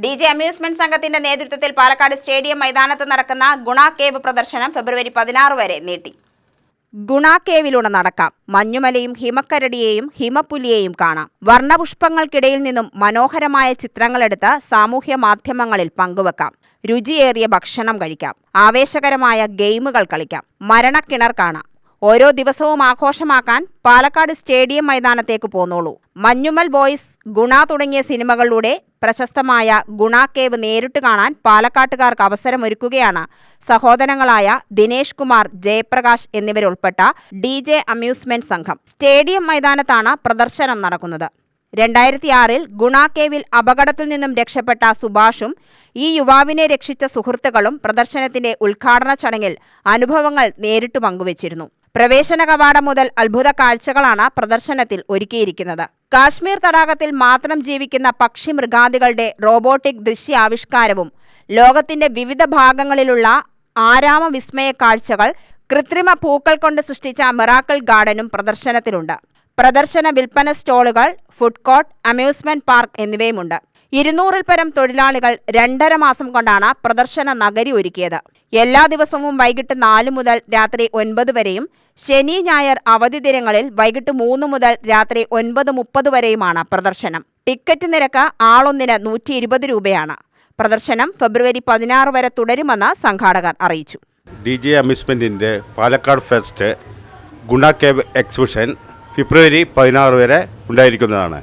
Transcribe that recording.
DJ amusement സംഘത്തിന്റെ നേതൃത്വത്തിൽ Palakkad stadium മൈതാനത്ത് നടക്കുന്ന ഗുണ കേവ് പ്രദർശനം ഫെബ്രുവരി 16 വരെ നീട്ടി. ഗുണ കേവിലൂടെ നടക്കാം. മഞ്ഞുമലയും ഹിമക്കരടിയെയും ഹിമപ്പുലിയെയും കാണാം. വർണ്ണപുഷ്പങ്ങൾക്കിടയിൽ നിന്നും മനോഹരമായ ചിത്രങ്ങളെടുത്ത് സാമൂഹ്യ മാധ്യമങ്ങളിൽ പങ്കുവെക്കാം. രുചിയേറിയ ഭക്ഷണം കഴിക്കാം. ആവേശകരമായ ഗെയിമുകൾ കളിക്കാം. മരണക്കിണർ കാണാം. ഓരോ ദിവസവും ആഘോഷമാക്കാൻ പാലക്കാട് സ്റ്റേഡിയം മൈതാനത്തേക്ക് പോന്നോളൂ. മഞ്ഞുമൽ ബോയ്സ്, ഗുണ തുടങ്ങിയ സിനിമകളിലൂടെ പ്രശസ്തമായ ഗുണ കേവ് നേരിട്ട് കാണാൻ പാലക്കാട്ടുകാർക്ക് അവസരമൊരുക്കുകയാണ് സഹോദരങ്ങളായ ദിനേഷ് കുമാർ, ജയപ്രകാശ് എന്നിവരുൾപ്പെട്ട DJ അമ്യൂസ്മെന്റ് സംഘം. സ്റ്റേഡിയം മൈതാനത്താണ് പ്രദർശനം നടക്കുന്നത്. 2006-ൽ ഗുണ കേവിൽ അപകടത്തിൽ നിന്നും രക്ഷപ്പെട്ട സുഭാഷും ഈ യുവാവിനെ രക്ഷിച്ച സുഹൃത്തുക്കളും പ്രദർശനത്തിന്റെ ഉദ്ഘാടന ചടങ്ങിൽ അനുഭവങ്ങൾ നേരിട്ട് പങ്കുവച്ചിരുന്നു. പ്രവേശന കവാടം മുതൽ അത്ഭുത കാഴ്ചകളാണ് പ്രദർശനത്തിൽ ഒരുക്കിയിരിക്കുന്നത്. കാശ്മീർ തടാകത്തിൽ മാത്രം ജീവിക്കുന്ന പക്ഷി മൃഗാദികളുടെ റോബോട്ടിക് ദൃശ്യാവിഷ്കാരവും ലോകത്തിന്റെ വിവിധ ഭാഗങ്ങളിലുള്ള ആരാമ വിസ്മയ കാഴ്ചകൾ, കൃത്രിമ പൂക്കൾ കൊണ്ട് സൃഷ്ടിച്ച മിറാക്കിൾ ഗാർഡനും പ്രദർശനത്തിലുണ്ട്. പ്രദർശന വിൽപ്പന സ്റ്റോളുകൾ, ഫുഡ് കോർട്ട്, അമ്യൂസ്മെന്റ് പാർക്ക് എന്നിവയുമുണ്ട്. 200-ൽ പരം തൊഴിലാളികൾ 2.5 മാസം കൊണ്ടാണ് പ്രദർശന നഗരി ഒരുക്കിയത്. എല്ലാ ദിവസവും വൈകിട്ട് 4 മുതൽ രാത്രി 9 വരെയും ശനി ഞായർ അവധി ദിനങ്ങളിൽ വൈകിട്ട് 3 മുതൽ രാത്രി 9:30 വരെയുമാണ് പ്രദർശനം. ടിക്കറ്റ് നിരക്ക് ആളൊന്നിന് 120 രൂപയാണ്. പ്രദർശനം ഫെബ്രുവരി 16 വരെ തുടരുമെന്ന് സംഘാടകർ അറിയിച്ചു. DJ അമ്യൂസ്മെന്റിന്റെ പാലക്കാട് ഫെസ്റ്റ് ഗുണ കേവ് എക്സിബിഷൻ ഫെബ്രുവരി 16 വരെ ഉണ്ടായിരിക്കുന്നതാണ്.